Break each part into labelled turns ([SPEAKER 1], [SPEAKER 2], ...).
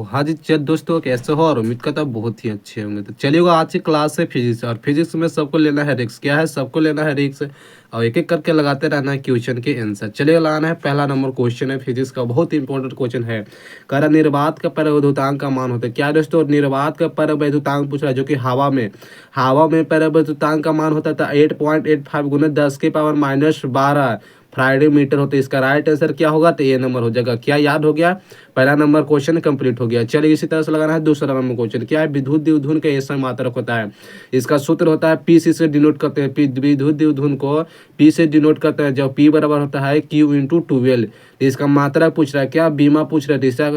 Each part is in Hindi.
[SPEAKER 1] हाँ जी, दोस्तों कैसे हो? और उम्मीद करता हूँ बहुत ही अच्छे होंगे। तो चलिएगा, आज की क्लास है फिजिक्स और फिजिक्स में सबको लेना है रिस्क। क्या है? सबको लेना है रिस्क और एक-एक करके लगाते रहना है क्वेश्चन के आंसर। चलिए लगाना है पहला नंबर क्वेश्चन है फिजिक्स का, बहुत ही इंपॉर्टेंट क्वेश्चन है। कह रहा निर्वात का परिवर्तनांक का मान होता है। क्या दोस्तों? निर्वात का परिवर्तनांक पूछ रहा है जो कि हवा में परिवर्तनांक का मान होता था 8.85 गुना 10 की पावर -12 फ्राइडे मीटर होते। इसका राइट आंसर क्या होगा? तो ये नंबर हो जाएगा। क्या याद हो गया? पहला नंबर क्वेश्चन कंप्लीट हो गया। चलिए इसी तरह से लगाना है दूसरा नंबर क्वेश्चन। क्या है? विद्युत द्विध्रुव का ऐसा मात्रक होता है। इसका सूत्र होता है पी सी से डिनोट करते हैं। विद्युत द्विध्रुव को पी से डिनोट करते हैं जब पी बराबर होता है क्यू इंटू 12। इसका मात्रक पूछ रहा है। क्या? बीमा पूछ रहा है। इसका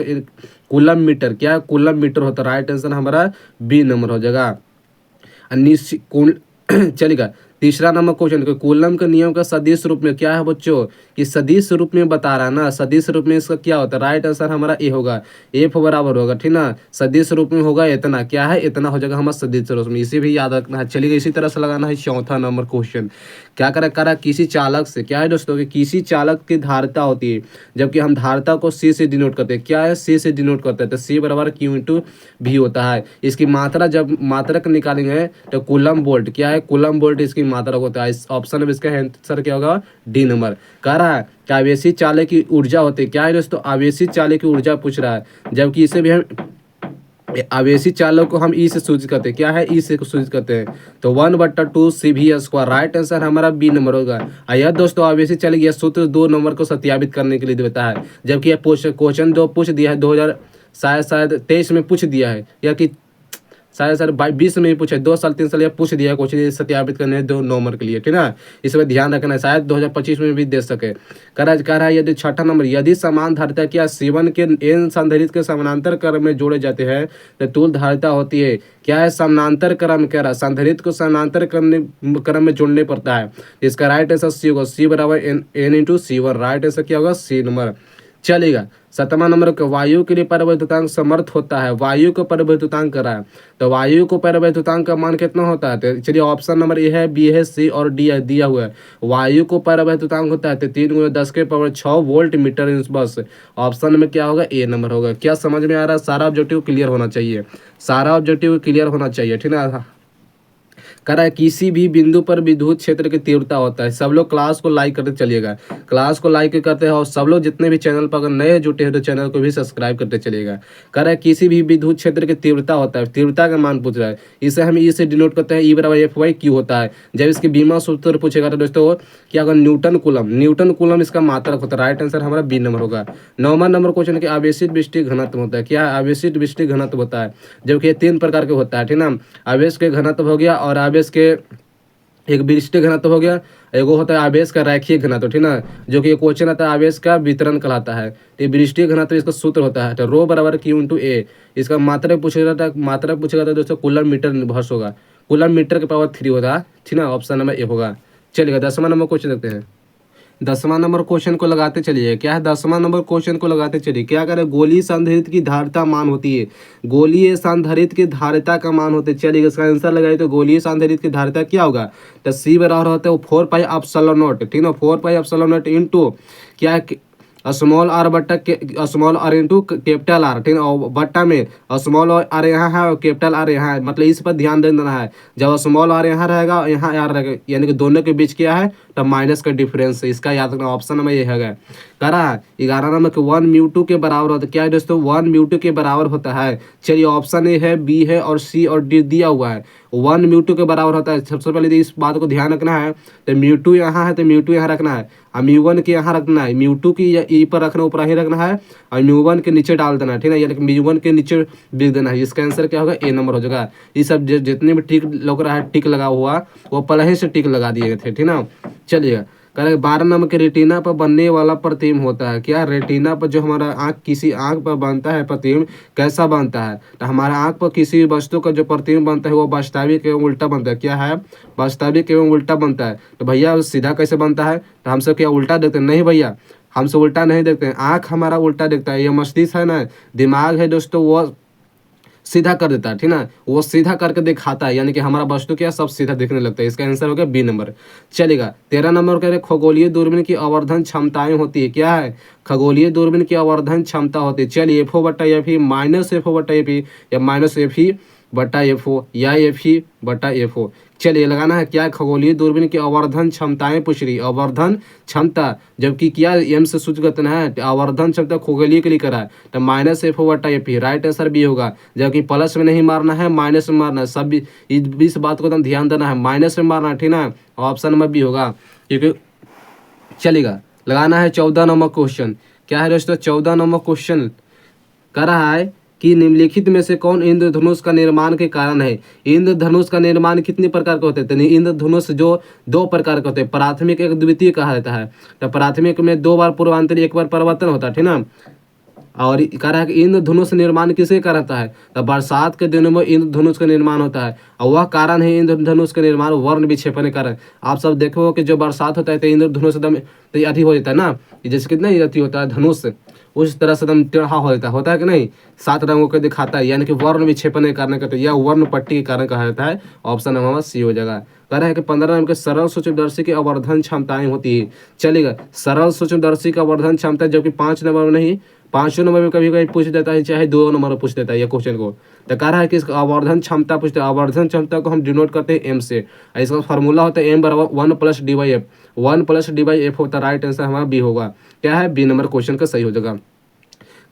[SPEAKER 1] कूलम मीटर। क्या? कूलम मीटर होता है। राइट आंसर हमारा बी नंबर हो जाएगा। चलेगा। तीसरा नंबर क्वेश्चन, कूलम के नियम का सदिश रूप में क्या है बच्चों? कि सदिश रूप में बता रहा है ना। सदिश रूप में इसका क्या होता है? राइट आंसर हमारा ए होगा। एफ बराबर होगा, ठीक ना। सदिश रूप में होगा इतना। क्या है? इतना हो जाएगा हमारा सदिश रूप में। इसे भी याद रखना है। चलिए इसी तरह से लगाना है चौथा नंबर क्वेश्चन। क्या करा किसी चालक से। क्या है दोस्तों? कि किसी चालक की धारिता होती है जबकि हम धारिता को सी से डिनोट करते हैं। क्या है? सी से डिनोट करते हैं तो सी बराबर क्यू इंटू भी होता है। इसकी मात्रा जब मात्रक निकालेंगे तो कूलम वोल्ट। क्या है? कूलम वोल्ट इसकी मात्रक होता है। इस ऑप्शन में इसका आंसर क्या होगा? D number. कह रहा है कि आवेशी चालक की ऊर्जा होती है। क्या है दोस्तों? आवेशी चालक की ऊर्जा पूछ रहा है जबकि इसे भी हम आवेशी चालक को हम ई से सूचित करते हैं। क्या है? ई से सूचित करते हैं तो 1/2 सी भी स्क्वायर। राइट आंसर हमारा बी नंबर होगा। यह दोस्तों आवेशी चालक यह सूत्र 2 नंबर को सत्यापित करने के लिए देता है जबकि यह क्वेश्चन 2 पूछ दिया है 2000 शायद 23 में पूछ दिया है या कि शायद सर 20 में ही पूछा है। 2 साल 3 साल या पूछ दिया क्वेश्चन सत्यापित करने हैं 2 नंबर के लिए, ठीक ना। इसमें ध्यान रखना है, शायद 2025 में भी दे सके। कह रहा है यदि छठा नंबर, यदि समान धारिता क्या सीवन के एन संधारित्र के समानांतर क्रम में जोड़े जाते हैं तो तुल्य धारिता होती है। क्या है? समानांतर क्रम। कह रहा संधारित्र को समानांतर क्रम में जोड़ने पड़ता है। इसका राइट आंसर सी होगा। सी बराबर N into C one. Right answer क्या होगा? C number. चलेगा। सतमा नंबर का वायु के लिए परिवर्तनांक समर्थ होता है। वायु को परिवर्तनांक करा है तो वायु को परिवर्तनांक का मान कितना होता है? तो चलिए ऑप्शन नंबर ए है, बी है, सी और डी है दिया हुआ है। वायु को परिवर्तनांक होता है तो 3 × 10⁻6 वोल्ट मीटर इंच बस। ऑप्शन में क्या होगा? ए नंबर होगा। क्या समझ में आ रहा है? सारा ऑब्जेक्टिव क्लियर होना चाहिए। सारा ऑब्जेक्टिव क्लियर होना चाहिए, ठीक ना। कह रहा है किसी भी बिंदु पर विद्युत क्षेत्र की तीव्रता होता है। सब लोग क्लास को लाइक करते चलिएगा। क्लास को लाइक करते हैं और सब लोग जितने भी चैनल पर अगर नए जुटे हैं तो चैनल को भी सब्सक्राइब करते चलिएगा। कह रहा है किसी भी विद्युत क्षेत्र की तीव्रता होता है। तीव्रता का मान पूछ रहा है। इसे हम ई से डिनोट करते हैं। ई बराबर एफ वाई क्यू होता है। जब इसकी बीमा सूत्र पूछेगा तो दोस्तों क्या होगा? न्यूटन कूलम इसका मात्रक होता है। राइट आंसर हमारा बी नंबर होगा। 9वां नंबर क्वेश्चन के आवेशित विष्टि घनत्व होता है। क्या? आवेशित विष्टि घनत्व होता है जबकि ये 3 प्रकार के होता है, ठीक ना। आवेश के घनत्व हो गया और आवेश के एक विशिष्ट घनत्व हो गया। एगो होता है आवेश का रैखिक घनत्व, ठीक ना, जो कि ये क्वेश्चन आता है आवेश का वितरण कहलाता है। तो विशिष्ट घनत्व इसका सूत्र होता है तो रो बराबर क्यू इंटू ए। इसका मात्रक पूछेगा तो दोस्तों कूलम मीटर निर्भर होगा। कूलम मीटर के पावर 3 होगा, ठीक ना। ऑप्शन नंबर ए होगा। चलिएगा 10वां नंबर क्वेश्चन देखते हैं। 10वां नंबर क्वेश्चन को लगाते चलिए। क्या है? 10वां नंबर क्वेश्चन को लगाते चलिए। क्या करें? गोलीय संधारित्र की धारिता मान होती है। गोलीय संधारित्र की धारिता का मान होते चलिए इसका आंसर लगाइए तो गोलीय संधारित्र की धारिता क्या होगा? तो सी बराबर होता है 4πε0, ठीक ना। 4πε0 इंटू क्या है? स्मॉल आर बट्टा small R into capital R, ठीक है। और बट्टा में स्मॉल आर यहाँ है और कैपिटल आर यहाँ है। मतलब इस पर ध्यान देना है। जब स्मॉल आर यहाँ रहेगा यहाँ आर रहेगा यानी कि दोनों के बीच क्या है? तो माइनस का डिफरेंस है। इसका याद रखना। ऑप्शन में ये है। कह रहा है 11 नंबर के 1μ2 के बराबर होता है। क्या है दोस्तों? 1μ2 के बराबर होता है। चलिए ऑप्शन ए है, बी है और सी और डी दिया हुआ है। 1μ2 के बराबर होता है। सबसे पहले तो इस बात को ध्यान रखना है। तो μ2 यहाँ है तो μ2 यहाँ रखना है और μ1 के यहाँ रखना है। μ2 की ई पर रखना, ऊपर ही रखना है और μ1 के नीचे डाल देना है, ठीक है। यानी कि μ1 के नीचे लिख देना है। इसका आंसर क्या होगा? ए नंबर हो जाएगा। ये सब जितने भी टिक लग रहा है, टिक लगा हुआ वो पहले ही से टिक लगा दिए थे, ठीक ना। चलिएगा। कह रहे 12 नंबर के रेटिना पर बनने वाला प्रतिबिंब होता है। क्या? रेटिना पर जो हमारा आँख किसी आँख पर बनता है प्रतिबिंब कैसा बनता है? तो हमारा आँख पर किसी वस्तु का जो प्रतिबिंब बनता है वो वास्तविक एवं उल्टा बनता है। क्या है? वास्तविक एवं उल्टा बनता है। तो भैया सीधा कैसे बनता है? तो हम सब क्या उल्टा देखते हैं? नहीं भैया, हमसे उल्टा नहीं देखते हैं। आँख हमारा उल्टा देखता है। ये मस्तिष्क है ना, दिमाग है दोस्तों, वो सीधा कर देता है, ठीक ना, वो सीधा करके दिखाता है, यानी कि हमारा वस्तु क्या सब सीधा दिखने लगता है। इसका आंसर हो गया बी नंबर। चलेगा 13 नंबर कह रहे खगोलीय दूरबीन की आवर्धन क्षमताएं होती है, क्या है, खगोलीय दूरबीन की आवर्धन क्षमता होती है। चलिए एफ ओ बट्टा F E minus F O बट्टा एफ ई या माइनस एफ ई बटा एफ ओ या एफ ई बटा एफ ओ। चलिए लगाना है क्या है, खगोलीय दूरबीन की आवर्धन क्षमताएं पूछ रही, आवर्धन क्षमता, जबकि क्या एम से सूचक है, आवर्धन क्षमता खगोलीय के लिए करा है, तो माइनस एफ ओ बटा F E, right answer B होगा। जबकि प्लस में नहीं मारना है, माइनस में मारना है, सब इस बात को एकदम ध्यान देना है, माइनस में मारना है, ठीक ना, ऑप्शन नंबर बी होगा, क्योंकि चलेगा लगाना है 14 नंबर क्वेश्चन। क्या है दोस्तों, 14 नंबर क्वेश्चन कह रहा है कि निम्नलिखित में से कौन इंद्रधनुष का निर्माण के कारण है। इंद्रधनुष का निर्माण कितने प्रकार के होते हैं, तो इंद्रधनुष जो दो प्रकार के होते हैं, प्राथमिक एक द्वितीय कहा जाता है। तो प्राथमिक में 2 बार पूर्वांतरी 1 बार परिवर्तन होता है, ठीक ना। और कह रहा है कि इंद्रधनुष निर्माण किसे कहता है, तो बरसात के दिनों में इंद्रधनुष का निर्माण होता है, और वह कारण है इंद्रधनुष का निर्माण वर्ण विक्षेपण के कारण। आप सब देखो कि जो बरसात होता है तो इंद्रधनुष एकदम तो अति हो जाता है ना, जैसे कितना अति होता है धनुष, उस तरह से एकदम टेढ़ा हो जाता है कि नहीं, 7 रंगों को दिखाता है, यानी कि वर्ण विक्षेपण के कारण कहते हैं, या वर्ण पट्टी के कारण कहा जाता है। ऑप्शन नंबर सी हो जाएगा। कह रहा है कि 15 नंबर के सरल सूक्ष्मदर्शी की आवर्धन क्षमताएं होती है। चलेगा सरल सूक्ष्मदर्शी का आवर्धन क्षमता, जबकि 5 नंबर में नहीं, 5 नंबर में कभी कभी पूछ देता है, चाहे 2 नंबर में पूछ देता है ये क्वेश्चन को। तो कह रहा है कि इसका आवर्धन क्षमता पूछते हैं, आवर्धन क्षमता को हम डिनोट करते हैं एम से, इसका फार्मूला होता है एम बराबर 1 plus D by F, 1 plus D by F होता है, राइट आंसर हमारा बी होगा। क्या है, बी नंबर क्वेश्चन का सही हो जाएगा।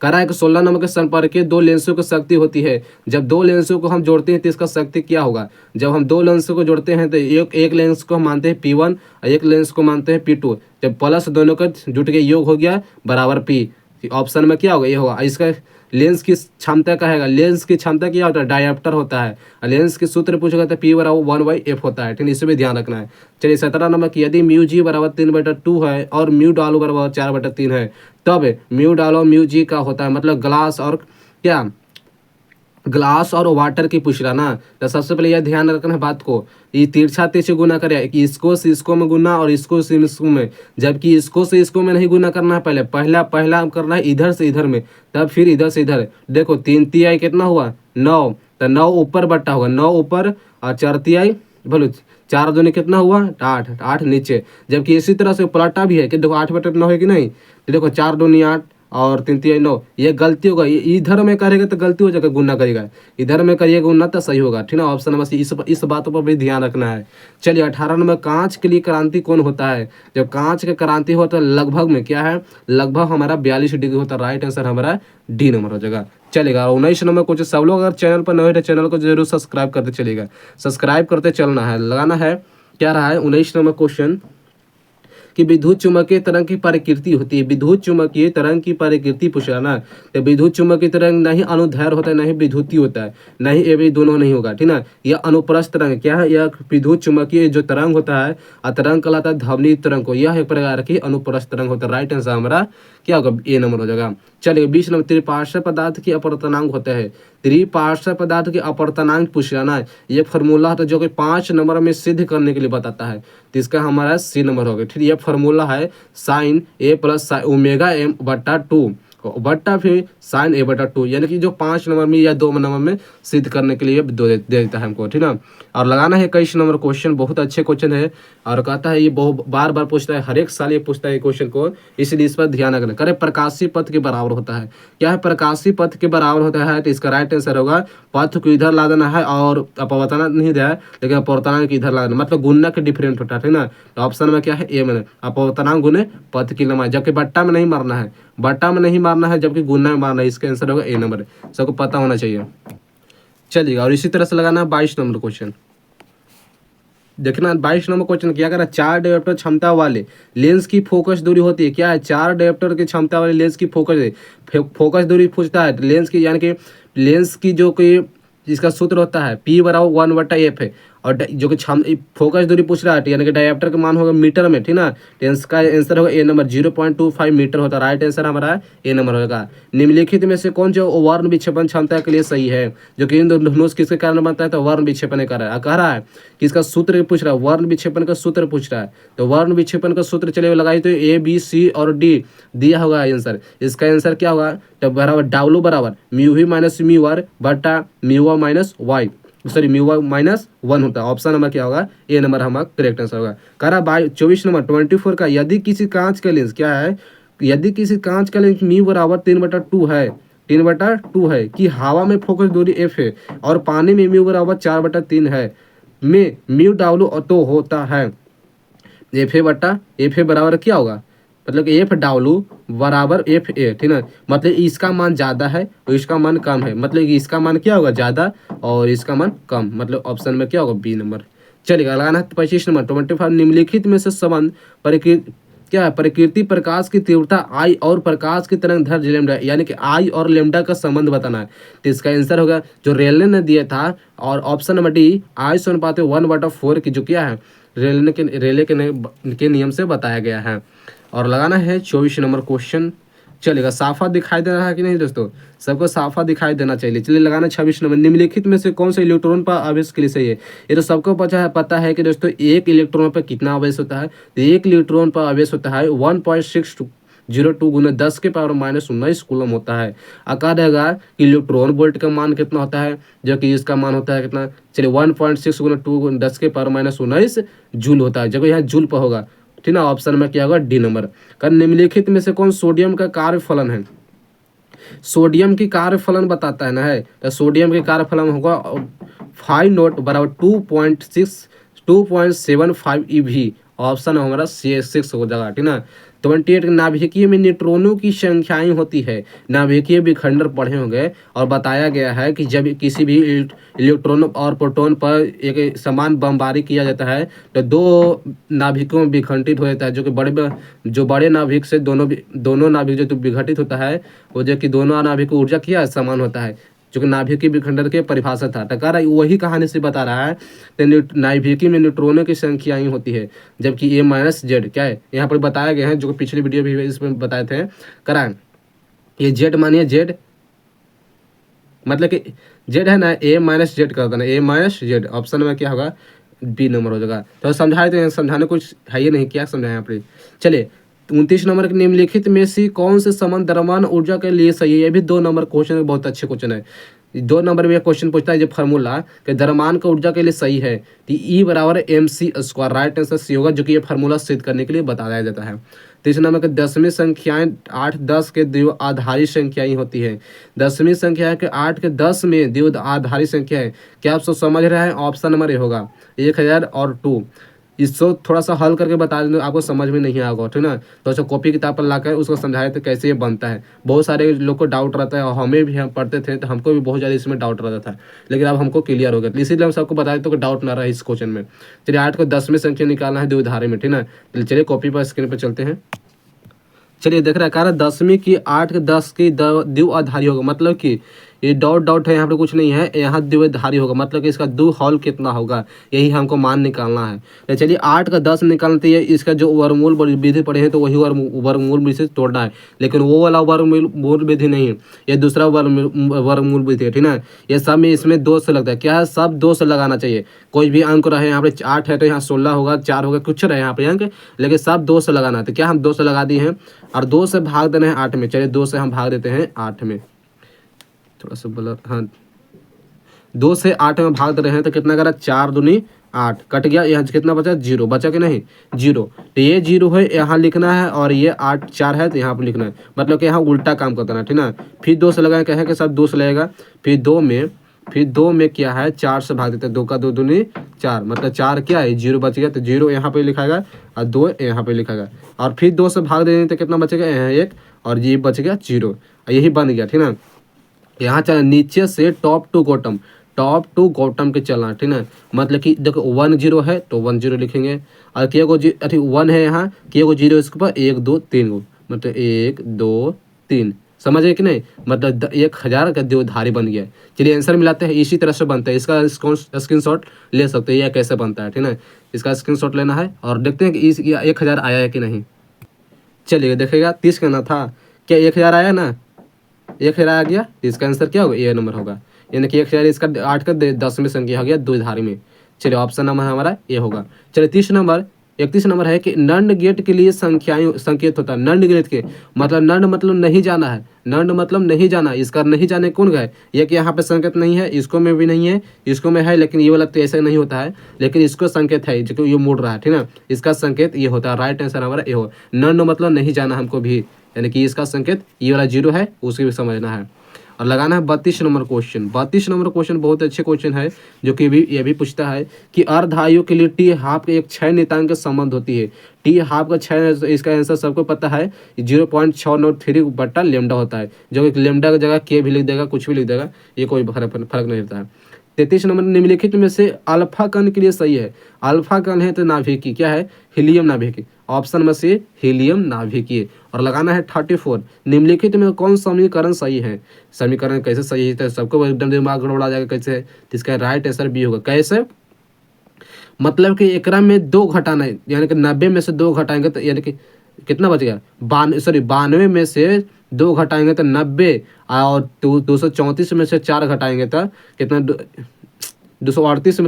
[SPEAKER 1] कह रहा है कि 16 नंबर के संपर्क 2 लेंसों की शक्ति होती है, जब 2 लेंसों को हम जोड़ते हैं तो इसका शक्ति क्या होगा। जब हम 2 लेंसों को जोड़ते हैं तो एक लेंस को हम मानते हैं P1 और एक लेंस को मानते हैं P2, जब प्लस दोनों का जुट के योग हो गया बराबर P, ऑप्शन में क्या होगा, ये होगा। इसका लेंस की क्षमता कहेगा, लेंस की क्षमता क्या होता है, डायप्टर होता है, लेंस के सूत्र पूछेगा तो P बराबर 1/f होता है, ठीक है, इसे भी ध्यान रखना है। चलिए 17 नंबर की, यदि म्यू जी बराबर 3/2 है और म्यू डालो बराबर 4/3 है, तब म्यू डालो म्यू जी का होता है, मतलब ग्लास और क्या, ग्लास और वाटर की पूछ रहा ना। तो सबसे पहले यह ध्यान रखना है बात को, ये तिरछा तिरछे गुना करे कि इसको से इसको में गुना और इसको से इसको में, जबकि इसको से इसको में नहीं गुना करना है, पहला करना है इधर से इधर में, तब फिर इधर से इधर। देखो 3 तिहाई कितना हुआ 9, तो 9 ऊपर बट्टा होगा, 9 ऊपर और 4 तिहाई बोलो 4 दूनी कितना हुआ 8, 8 नीचे। जबकि इसी तरह से पलटा भी है कि देखो 8/9 है कि नहीं, तो देखो 4 दूनी 8 और 3 तिहाई 9, ये गलती होगा, ये इधर में करेगा तो गलती हो जाएगा, गुना करेगा, इधर में करिएगा गुना तो सही होगा, ठीक ना। ऑप्शन नंबर इस बात पर भी ध्यान रखना है। चलिए 18 नंबर, कांच के लिए क्रांति कौन होता है। जब कांच का क्रांति होता है लगभग में क्या है, लगभग हमारा 42 डिग्री होता है, राइट आंसर हमारा डी नंबर हो जाएगा। चलेगा 19 नंबर कुछ सब लोग अगर चैनल पर नए हो तो चैनल को जरूर सब्सक्राइब करते चलेगा, सब्सक्राइब करते चलना है। लगाना है क्या रहा है 19 नंबर क्वेश्चन कि विद्युत चुम्बकीय तरंग की प्रकृति होती है, विद्युत चुम्बकीय तरंग की प्रकृति पूछा ना, तो विद्युत चुम्बकीय तरंग नहीं अनुदैर्घ्य होता है, नहीं विद्युती होता है, नहीं ये भी दोनों नहीं होगा, ठीक ना। यह अनुप्रस्थ तरंग क्या है, यह विद्युत चुम्बकीय जो तरंग होता है तरंग कहलाता है ध्वनि तरंग को, यह एक प्रकार की अनुप्रस्थ तरंग होता है, राइट आंसर हमारा क्या होगा, ए नंबर हो जाएगा। चलिए 20 नंबर, त्रिपार्श्व पदार्थ की अपवर्तनांक होता है, त्रिपार्श्व पदार्थ की अपवर्तनांक पूछ जाना है, ये फार्मूला होता है जो कि 5 नंबर में सिद्ध करने के लिए बताता है, तो इसका हमारा सी नंबर होगा, ठीक। ये फार्मूला है साइन ए प्लस ओमेगा एम बट्टा 2 बट्टा फिर साइन ए बटा 2, यानी कि जो 5 नंबर में या 2 नंबर में सिद्ध करने के लिए दे देता है हमको, ठीक ना। और लगाना है 21 नंबर क्वेश्चन, बहुत अच्छे क्वेश्चन है, और कहता है ये बहुत बार बार पूछता है, हर एक साल ये पूछता है क्वेश्चन को, इसलिए इस पर ध्यान रखना। करे प्रकाशीय पथ के बराबर होता है, क्या है प्रकाशीय पथ के बराबर होता है, तो इसका राइट आंसर होगा पथ को इधर ला देना है और अपवर्तनांक नहीं दिया है, लेकिन अपवर्तनांक इधर ला देना, मतलब गुणा के डिफरेंट होता है, ठीक ना। तो ऑप्शन में क्या है ए में अपवर्तनांक गुने पथ की लंबाई, जबकि बट्टा में नहीं मारना है, बट्टा में नहीं मारना है, जबकि गुना में मारना है, इसका आंसर होगा ए नंबर, सबको पता होना चाहिए। चलिएगा और इसी तरह से लगाना 22 नंबर क्वेश्चन, देखना 22 नंबर क्वेश्चन क्या करा, 4 डायोप्टर क्षमता वाले लेंस की फोकस दूरी होती है, क्या है 4 डायोप्टर की क्षमता वाले लेंस की फोकस दूरी पूछता है, लेंस की, यानी कि लेंस की जो कि इसका सूत्र होता है P बराबर 1/f है, और जो कि फोकस दूरी पूछ रहा है, यानी कि डायप्टर का मान होगा मीटर में, ठीक ना। तो इसका आंसर होगा ए नंबर 0.25 मीटर होता है। राइट आंसर हमारा ए नंबर होगा। निम्नलिखित में से कौन जो वर्ण विक्षेपण क्षमता के लिए सही है, जो कि इन दोनों धनुष किसके कारण बनता है, तो वर्ण विक्षेपण कह रहा है कि इसका सूत्र पूछ रहा है, वर्ण विक्षेपण का सूत्र पूछ रहा है। तो वर्ण विक्षेपण का सूत्र चलिए लगाई, तो ए बी सी और डी दिया होगा आंसर। इसका आंसर क्या होगा, तो बराबर डाब्लू बराबर mu v minus mu R बटा mu minus Y, sorry mu minus 1 होता है। ऑप्शन नंबर क्या होगा, ए नंबर हमारा करेक्ट आंसर होगा। कह रहा 24 नंबर 24 का, यदि किसी कांच का लेंस क्या है, यदि किसी कांच का लेंस म्यू बराबर 3/2 है, 3/2 है कि हवा में फोकस दूरी एफ है और पानी में म्यू बराबर 4/3 है, में म्यू डाब्लू तो होता है एफ ए बराबर क्या होगा, मतलब कि एफ डाब्लू बराबर एफ ए, ठीक ना। मतलब इसका मान ज़्यादा है और इसका मान कम है, मतलब कि इसका मान क्या होगा, ज़्यादा और इसका मान कम, मतलब ऑप्शन में क्या होगा, बी नंबर। चलिएगा लगाना 25 नंबर 25। निम्नलिखित में से संबंध प्रकृति क्या है, प्रकृति प्रकाश की तीव्रता आई और प्रकाश की तरंग दैर्घ्य लैम्डा, यानी कि आई और लैम्डा का संबंध बताना है। तो इसका आंसर होगा जो रेले ने दिया था, और ऑप्शन नंबर डी आई से अनुपात 1/4 की, जो क्या है रेले के नियम से बताया गया है। और लगाना है 24 नंबर क्वेश्चन। चलेगा, साफा दिखाई दे रहा है कि नहीं दोस्तों, सबको साफा दिखाई देना चाहिए। चलिए लगाना 26 नंबर, निम्नलिखित में से कौन सा इलेक्ट्रॉन पर आवेश के लिए सही है। ये तो सबको पता है कि दोस्तों एक इलेक्ट्रॉन पर कितना आवेश होता है, तो एक इलेक्ट्रॉन पर आवेश होता है 1.602 गुना 10⁻⁻19 कूलम होता है। आकार रहेगा इलेक्ट्रॉन वोल्ट का मान कितना होता है, जो कि इसका मान होता है कितना, चलिए 1.6 गुना 2 10⁻⁻19 जूल होता है, जब यहाँ जूल पर होगा, ठीक ना। ऑप्शन में क्या होगा, डी नंबर। कर निम्नलिखित में से कौन सोडियम का कार्य फलन है, सोडियम की कार्य फलन बताता है ना, है तो सोडियम की कार्य फलन होगा 5 नोट बराबर 2.75 EV। ऑप्शन हमारा C6 हो जाएगा, ठीक ना। 28 नाभिकीय में न्यूट्रॉनों की संख्याएं होती है, नाभिकीय विखंडन पढ़े होंगे, और बताया गया है कि जब किसी भी इलेक्ट्रॉन और प्रोटॉन पर एक समान बमबारी किया जाता है तो दो नाभिकों में विखंडित हो जाता है, जो बड़े नाभिक से दोनों नाभिक जो विघटित होता है, वो जो कि दोनों नाभिक की ऊर्जा क्या समान होता है, जो कि नाभिकी विखंडन के परिभाषा था। टकार वही कहानी से बता रहा है, तो नाभिकी में न्यूट्रॉनों की संख्या ही होती है, जबकि ए माइनस जेड क्या है यहाँ पर बताया गया है, जो कि पिछली वीडियो भी इसमें बताए थे। कराएं ये जेड मानिए जेड, मतलब कि जेड है ना, ए माइनस जेड कर देना, ए माइनस जेड। ऑप्शन में क्या होगा, बी नंबर हो जाएगा। तो समझाए तो समझाने कुछ है ही नहीं, क्या समझाएं यहाँ पर। चलिए 29 नंबर के निम्नलिखित में से कौन से संबंध द्रव्यमान ऊर्जा के लिए सही है। ये भी 2 नंबर क्वेश्चन, बहुत अच्छे क्वेश्चन है। 2 नंबर में क्वेश्चन पूछता है जो फार्मूला कि द्रव्यमान का ऊर्जा के लिए सही है, तो E बराबर mc²। राइट आंसर सी होगा, जो कि ये फार्मूला सिद्ध करने के लिए बताया जाता है। 30 नंबर के 10वीं संख्याएं 8 10 के द्विआधारी संख्याएं होती है। 10वीं संख्या के 8 के 10 में द्विआधारी संख्या है, क्या आप सब समझ रहे हैं। ऑप्शन नंबर ए होगा 1000 और 2। इसको थोड़ा सा हल करके बता दें, आपको समझ में नहीं आएगा, ठीक ना। तो अच्छा कॉपी किताब पर लाकर उसको समझाए तो कैसे ये बनता है। बहुत सारे लोग को डाउट रहता है, और हमें भी हम पढ़ते थे तो हमको भी बहुत ज़्यादा इसमें डाउट रहता था, लेकिन अब हमको क्लियर हो गया, तो इसीलिए हम सबको बता देते तो डाउट ना रहे इस क्वेश्चन में। चलिए 8 को 10 में संख्या निकालना है द्विधारी में, ठीक ना। चलिए कॉपी पर स्क्रीन पर चलते हैं। चलिए देख रहा है, कह रहा 10वीं की 8 के 10 की द्विआधारी होगा, मतलब कि ये डॉट है, यहाँ पे कुछ नहीं है, यहाँ द्विआधारी होगा, मतलब कि इसका द्वि हॉल कितना होगा, यही हमको मान निकालना है। तो चलिए 8 का 10 निकालते हैं, इसका जो वर्गमूल विधि पढ़े हैं तो वही वर्गमूल विधि से तोड़ना है, लेकिन वो वाला वर्गमूल विधि नहीं है, ये दूसरा वर्गमूल विधि है, ठीक ना। ये सब में इसमें 2 से लगता है, क्या है, सब 2 से लगाना चाहिए। कोई भी अंक रहे, यहाँ पे 8 है तो यहाँ 16 होगा, 4 होगा, कुछ रहे यहाँ पे अंक, लेकिन सब 2 से लगाना है। तो क्या हम 2 से लगा दिए हैं, और 2 से भाग देना है 8 में। चलिए 2 से हम भाग देते हैं 8 में, थोड़ा सा बोला, हाँ 2 से 8 में भाग दे रहे हैं तो कितना करा, 4 दूनी 8, कट गया, यहाँ कितना बचा, 0 बचा कि नहीं, 0। तो ये 0 है यहाँ लिखना है, और ये 8 4 है तो यहाँ पर लिखना है, मतलब कि यहाँ उल्टा काम करता है, ठीक ना। फिर 2 से लगाए, कहें कि सब 2 से लगेगा, फिर 2 में क्या है, 4 से भाग देते हैं, 2 का 2 दूनी 4, मतलब 4 क्या है, 0 बच गया, तो 0 यहाँ पे लिखाएगा और 2 यहाँ पे लिखाएगा, और फिर 2 से भाग देंगे तो कितना बचेगा, यहाँ 1, और ये बच गया 0, यही बन गया, ठीक ना। यहाँ चल नीचे से टॉप टू बॉटम के चलना, ठीक है। मतलब कि देखो 1 0 है तो 1 0 लिखेंगे, और के को 1 है यहाँ, के को 0 इसके ऊपर 1 2 3 गो, मतलब 1 2 3, समझे कि नहीं, मतलब 1000 का द्विधारी बन गया। चलिए आंसर मिलाते हैं, इसी तरह से बनता है, इसका स्क्रीनशॉट ले सकते हैं, यह कैसे बनता है, ठीक है। इसका स्क्रीनशॉट लेना है और देखते हैं कि इस 1000 आया है कि नहीं। चलिए देखिएगा 30 करना था, क्या 1000 आया ना, 1000 आ गया, तो इसका आंसर क्या होगा, ये नंबर होगा। यानी कि 1000 इसका 8 का 10 में संख्या हो गया द्विधारी में। चलिए ऑप्शन नंबर हमारा ये होगा। चलिए 31 नंबर है कि नंड गेट के लिए संख्याएं संकेत होता है। नंड गेट के मतलब नंड मतलब नहीं जाना है, नंड मतलब नहीं जाना, इसका नहीं जाने कौन गए, ये कि यहाँ पे संकेत नहीं है, इसको में भी नहीं है, इसको में है, लेकिन ये वाला तो ऐसा नहीं होता है, लेकिन इसको संकेत है जो कि ये मुड़ रहा है, ठीक है, इसका संकेत ये होता है। राइट आंसर हमारा ये हो, नंड मतलब नहीं जाना हमको भी, यानी कि इसका संकेत ये वाला 0 है, उसको भी समझना है। और लगाना है 32 नंबर क्वेश्चन। 32 नंबर क्वेश्चन बहुत अच्छे क्वेश्चन है, जो कि भी ये भी पूछता है कि अर्धआयु के लिए टी हाफ के एक क्षय नियतांक के संबंध होती है। टी हाफ का क्षय, इसका आंसर सबको पता है, 0.603 बट्टा लेमडा होता है, जो कि लेमडा की जगह के भी लिख देगा, कुछ भी लिख देगा, ये कोई फर्क नहीं होता है। 33 नंबर निम्नलिखित में से अल्फा कण के लिए सही है। अल्फा कण है तो नाभिकीय, क्या है, हीलियम नाभिकीय, ऑप्शन में से हीलियम नाभिकीय। और लगाना है 34, निम्नलिखित में कौन समीकरण सही है। समीकरण कैसे सही है, तो सबको एकदम दिमाग गड़बड़ा जाएगा कैसे है, तो इसका राइट आंसर बी होगा। कैसे, मतलब कि एकरा में 2 घटाना है, यानी कि 90 में से 2 घटाएंगे तो यानी कि कितना बच गया, 92 में से 2 घटाएंगे तो 90, और 234 में से 4 घटाएंगे तो कितना, 238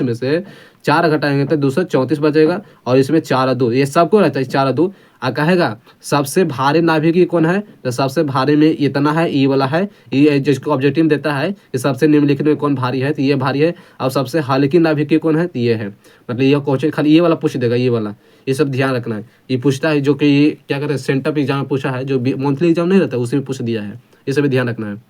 [SPEAKER 1] में से 4 घटाएंगे तो 234 बचेगा, और इसमें 4 2, ये सबको रहता है 4 2। कहेगा सबसे भारी नाभिकीय कौन है, तो सबसे भारी में इतना है, ई वाला है, ये जिसको ऑब्जेक्टिव देता है कि सबसे निम्नलिखित में कौन भारी है, तो ये भारी है। और सबसे हल्की नाभिकीय कौन है, तो ये है। मतलब ये क्वेश्चन खाली ये वाला पूछ देगा, ये वाला, ये सब ध्यान रखना है। ये पूछता है जो कि ये क्या कहते हैं, सेंटअप एग्जाम में पूछा है, जो मंथली एग्जाम नहीं रहता उसी में पूछ दिया है, ये सब ध्यान रखना है।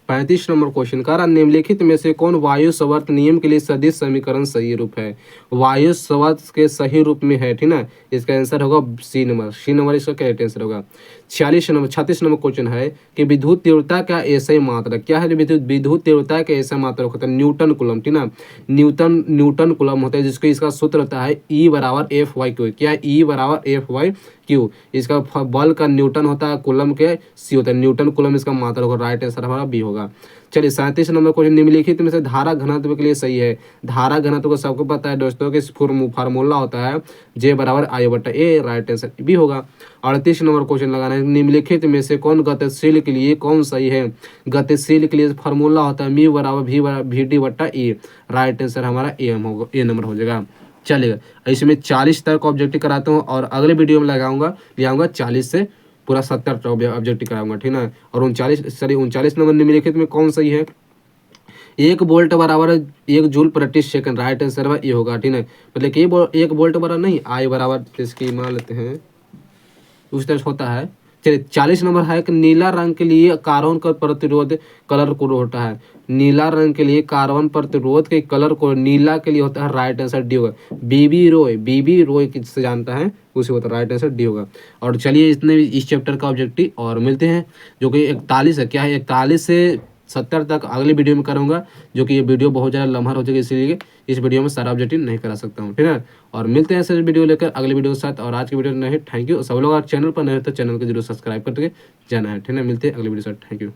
[SPEAKER 1] 35 नंबर क्वेश्चन का रहा, निम्नलिखित में से कौन वायु सवर्त नियम के लिए सदिश समीकरण सही रूप है। वायु सवर्त के सही रूप में है, ठीक ना, इसका आंसर होगा सी नंबर इसका करेक्ट आंसर होगा। 36 नंबर क्वेश्चन है कि विद्युत तीव्रता का ऐसे मात्रक, क्या है, विद्युत तीव्रता का ऐसा मात्रक होता है न्यूटन कुलम, ठीक ना, न्यूटन कुलम होता है, जिसको इसका सूत्र होता है E बराबर F/Q, क्या है, E बराबर F/Q। इसका बल का न्यूटन होता है, कुलम के सी होता है, न्यूटन कुलम इसका मात्रक होगा। राइट आंसर हमारा बी होगा। चलिए 37 नंबर क्वेश्चन, निम्नलिखित में से धारा घनत्व के लिए सही है। धारा घनत्व को सबको पता है दोस्तों कि फार्मूला होता है J बराबर I/A, राइट आंसर बी होगा। 38 नंबर क्वेश्चन लगाना है, निम्नलिखित में से कौन गतिशील के लिए कौन सही है। गतिशील के लिए फार्मूला होता है म्यू बराबर VD/E, राइट आंसर हमारा ए नंबर हो जाएगा। चलेगा, इसमें 40 तक ऑब्जेक्टिव कराता हूँ, और अगले वीडियो में ले आऊँगा 40 से पूरा 70 ऑब्जेक्टिव कराऊंगा, ठीक है। और 39 नंबर निम्नलिखित में कौन सही है। 1 वोल्ट बराबर 1 जूल प्रति सेकंड, राइट आंसर ये होगा, ठीक है। मतलब कि 1 वोल्ट बराबर नहीं, I बराबर इसकी मान लेते हैं, उस तरह होता है। चलिए 40 नंबर है कि नीला रंग के लिए कार्बन का प्रतिरोध कलर कोड होता है। नीला रंग के लिए कार्बन प्रतिरोध के कलर कोड नीला के लिए होता है, राइट आंसर डी होगा। बीबी रॉय किससे जानता है, उसे होता है, राइट आंसर डी होगा। और चलिए इतने इस चैप्टर का ऑब्जेक्टिव, और मिलते हैं जो कि 41 है, क्या है, 41 से 70 तक अगली वीडियो में करूँगा, जो कि ये वीडियो बहुत ज़्यादा लम्हा हो जाएगा, इसीलिए इस वीडियो में सारा ऑब्जेक्टिव नहीं करा सकता हूँ, ठीक है। और मिलते हैं ऐसे वीडियो लेकर अगले वीडियो के साथ। और आज की वीडियो नहीं, थैंक यू। सब लोग अगर चैनल पर नहीं तो चैनल को जरूर सब्सक्राइब करके जाना है, ठीक है। मिलते हैं अगले वीडियो के साथ, थैंक यू।